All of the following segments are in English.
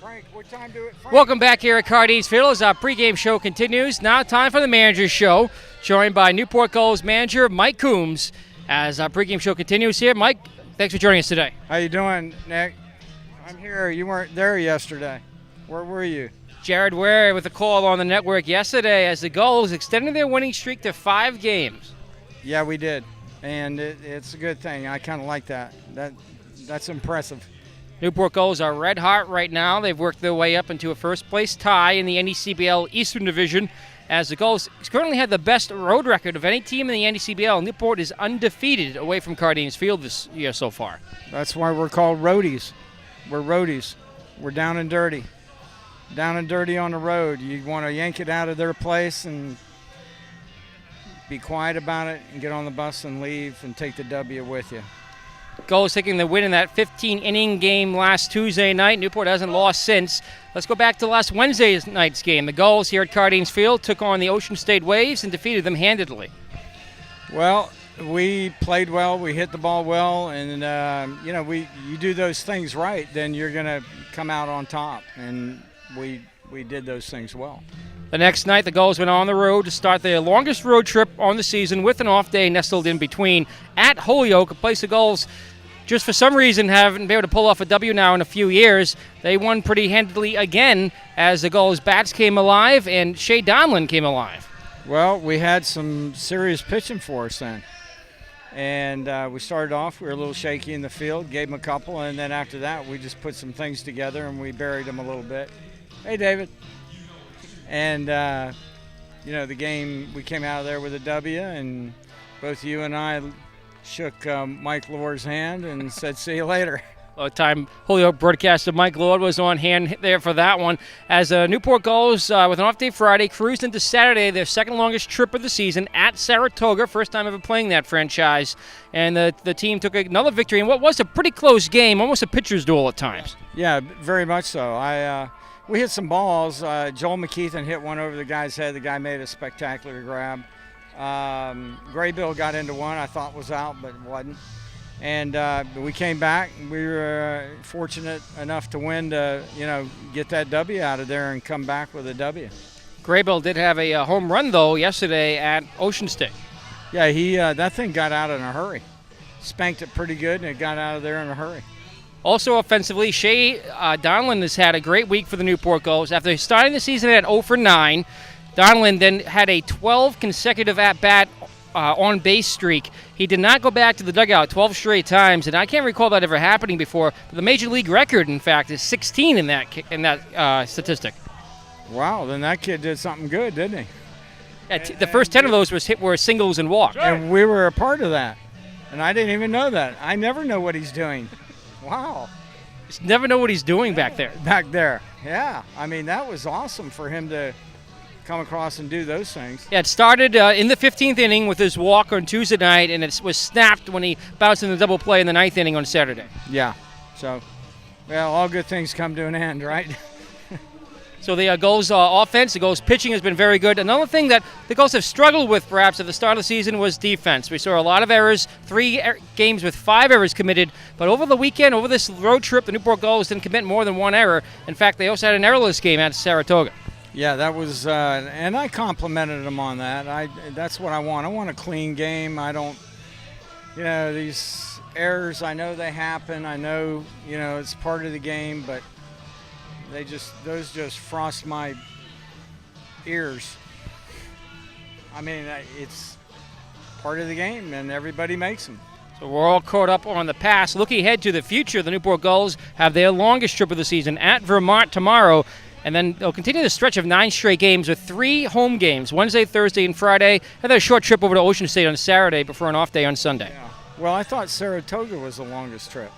Frank, what time do it? Frank? Welcome back here at Cardines Field as our pregame show continues. Now time for the manager's show, joined by Newport Gulls manager Mike Coombs as our pregame show continues here. Mike, thanks for joining us today. How you doing, Nick? I'm here. You weren't there yesterday. Where were you? Jared Ware with a call on the network yesterday as the Gulls extended their winning streak to 5 games. Yeah, we did, and it's a good thing. I kind of like that. That's impressive. Newport Gulls are red hot right now. They've worked their way up into a first-place tie in the NECBL Eastern Division as the Gulls currently have the best road record of any team in the NECBL. Newport is undefeated away from Cardines Field this year so far. That's why we're called roadies. We're roadies. We're down and dirty. Down and dirty on the road. You want to yank it out of their place and be quiet about it and get on the bus and leave and take the W with you. Gulls taking the win in that 15-inning game last Tuesday night. Newport hasn't lost since. Let's go back to last Wednesday night's game. The Gulls here at Cardines Field took on the Ocean State Waves and defeated them handedly. Well, we played well. We hit the ball well, and you do those things right, then you're going to come out on top. And we did those things well. The next night, the Gulls went on the road to start their longest road trip on the season with an off day nestled in between at Holyoke, a place the Gulls just for some reason haven't been able to pull off a W now in a few years. They won pretty handily again as the Gulls' bats came alive and Shea Donlin came alive. Well, we had some serious pitching for us then. And we started off, we were a little shaky in the field, gave them a couple, and then after that we just put some things together and we buried them a little bit. Hey, David. And, the game, we came out of there with a W, and both you and I shook Mike Lohr's hand and said, see you later. Time Holyoke broadcaster Mike Lord was on hand there for that one. As Newport Gulls, with an off day Friday, cruised into Saturday, their second longest trip of the season at Saratoga, first time ever playing that franchise. And the team took another victory in what was a pretty close game, almost a pitcher's duel at times. Yeah, very much so. We hit some balls. Joel McKeithen hit one over the guy's head. The guy made a spectacular grab. Graybill got into one I thought was out, but it wasn't. And we came back. We were fortunate enough to win to, get that W out of there and come back with a W. Graybill did have a home run, though, yesterday at Ocean State. Yeah, that thing got out in a hurry. Spanked it pretty good, and it got out of there in a hurry. Also offensively, Shea Donlin has had a great week for the Newport Gulls. After starting the season at 0 for 9, Donlin then had a 12 consecutive at-bat on-base streak. He did not go back to the dugout 12 straight times, and I can't recall that ever happening before. But the Major League record, in fact, is 16 in that statistic. Wow, then that kid did something good, didn't he? Yeah, the first 10 of those were singles and walks. And we were a part of that, and I didn't even know that. I never know what he's doing. Wow. Just never know what he's doing back there. Back there, yeah. I mean, that was awesome for him to come across and do those things. Yeah, it started in the 15th inning with his walk on Tuesday night, and it was snapped when he bounced in the double play in the 9th inning on Saturday. Yeah. So, well, all good things come to an end, right? So the Gulls offense, the Gulls pitching has been very good. Another thing that the Gulls have struggled with perhaps at the start of the season was defense. We saw a lot of errors, 3 games with 5 errors committed. But over the weekend, over this road trip, the Newport Gulls didn't commit more than 1 error. In fact, they also had an errorless game at Saratoga. Yeah, that was, and I complimented them on that. That's what I want. I want a clean game. I don't, these errors, I know they happen. I know, it's part of the game, but those just frost my ears. I mean, it's part of the game, and everybody makes them. So we're all caught up on the past. Looking ahead to the future, the Newport Gulls have their longest trip of the season at Vermont tomorrow, and then they'll continue the stretch of 9 straight games with 3 home games, Wednesday, Thursday, and Friday, and then a short trip over to Ocean State on Saturday before an off day on Sunday. Yeah. Well, I thought Saratoga was the longest trip.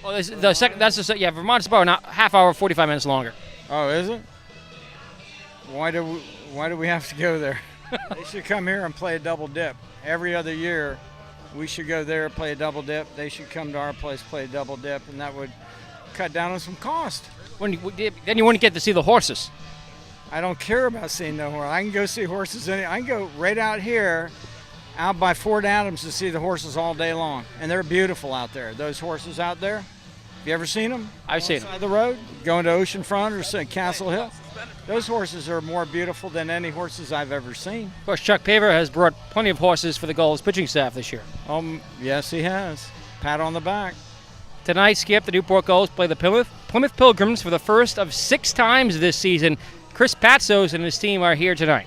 Well, Vermont's about a half hour, 45 minutes longer. Oh, is it? Why do we have to go there? They should come here and play a double dip. Every other year, we should go there, play a double dip. They should come to our place, play a double dip, and that would cut down on some cost. Then you wouldn't get to see the horses. I don't care about seeing the horse. I can go see horses. I can go right out here, out by Fort Adams, to see the horses all day long. And they're beautiful out there. Those horses out there, if You ever seen them? I've seen them. Side the road, going to Oceanfront or Castle Hill. Those horses are more beautiful than any horses I've ever seen. Of course, Chuck Paver has brought plenty of horses for the Gulls pitching staff this year. Yes, he has. Pat on the back. Tonight, Skip, the Newport Gulls play the Plymouth Pilgrims for the first of 6 times this season. Chris Patzos and his team are here tonight.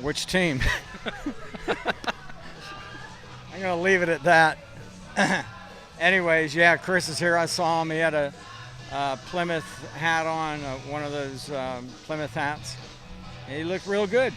Which team? I'm going to leave it at that. Anyways, yeah, Chris is here. I saw him. He had a Plymouth hat on, one of those Plymouth hats. And he looked real good.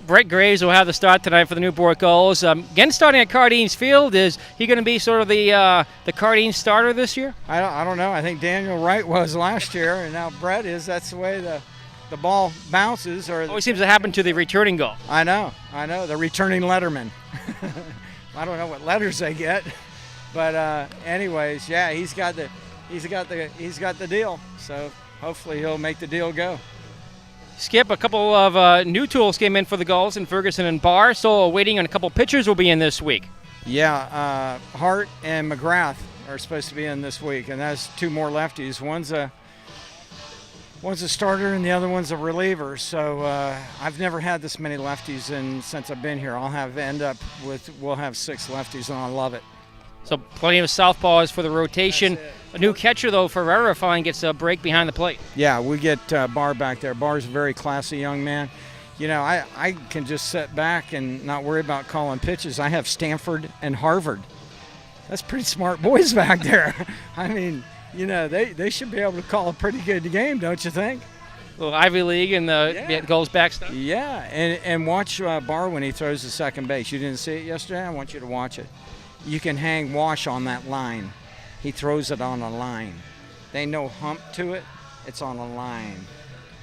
Brett Graves will have the start tonight for the Newport Gulls. Again, starting at Cardines Field, is he going to be sort of the Cardines starter this year? I don't know. I think Daniel Wright was last year, and now Brett is. That's the way the ball bounces. Always seems to happen to the returning goal. I know. The returning letterman. I don't know what letters they get, but anyways, yeah, he's got the deal. So hopefully he'll make the deal go. Skip, a couple of new tools came in for the Gulls in Ferguson and Barr. Still waiting on a couple pitchers will be in this week. Yeah, Hart and McGrath are supposed to be in this week, and that's 2 more lefties. One's a starter and the other one's a reliever. So I've never had this many lefties since I've been here. We'll have 6 lefties, and I love it. So plenty of southpaws for the rotation. A new catcher, though, Ferreira finally gets a break behind the plate. Yeah, we get Barr back there. Barr's a very classy young man. You know, I can just sit back and not worry about calling pitches. I have Stanford and Harvard. That's pretty smart boys back there. I mean, you know, they should be able to call a pretty good game, don't you think? A little Ivy League and the Gulls backstop. Yeah, and watch Barr when he throws the second base. You didn't see it yesterday? I want you to watch it. You can hang Wash on that line. He throws it on a line. They no hump to it. It's on a line.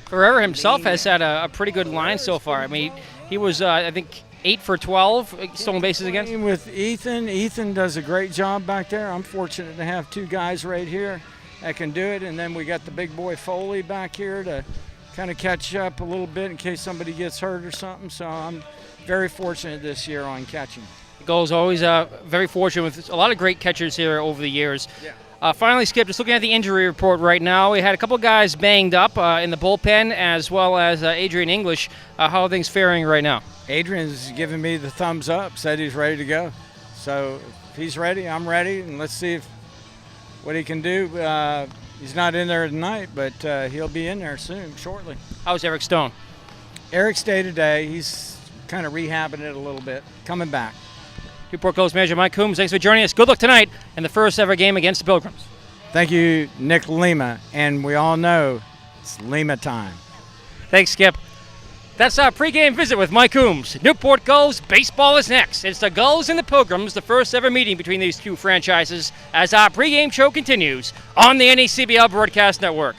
Ferreira himself has had a pretty good line so far. I mean, he was, I think, 8 for 12 stolen bases against. With Ethan. Ethan does a great job back there. I'm fortunate to have 2 guys right here that can do it. And then we got the big boy Foley back here to kind of catch up a little bit in case somebody gets hurt or something. So I'm very fortunate this year on catching. Gulls always very fortunate with a lot of great catchers here over the years. Yeah. Finally, Skip, just looking at the injury report right now, we had a couple guys banged up in the bullpen as well as Adrian English. How are things faring right now? Adrian's giving me the thumbs up, said he's ready to go. So if he's ready, I'm ready, and let's see what he can do. He's not in there tonight, but he'll be in there soon, shortly. How's Eric Stone? Eric's day-to-day. He's kind of rehabbing it a little bit, coming back. Newport Gulls manager Mike Coombs, thanks for joining us. Good luck tonight in the first ever game against the Pilgrims. Thank you, Nick Lima, and we all know it's Lima time. Thanks, Skip. That's our pregame visit with Mike Coombs. Newport Gulls baseball is next. It's the Gulls and the Pilgrims, the first ever meeting between these 2 franchises, as our pregame show continues on the NECBL Broadcast Network.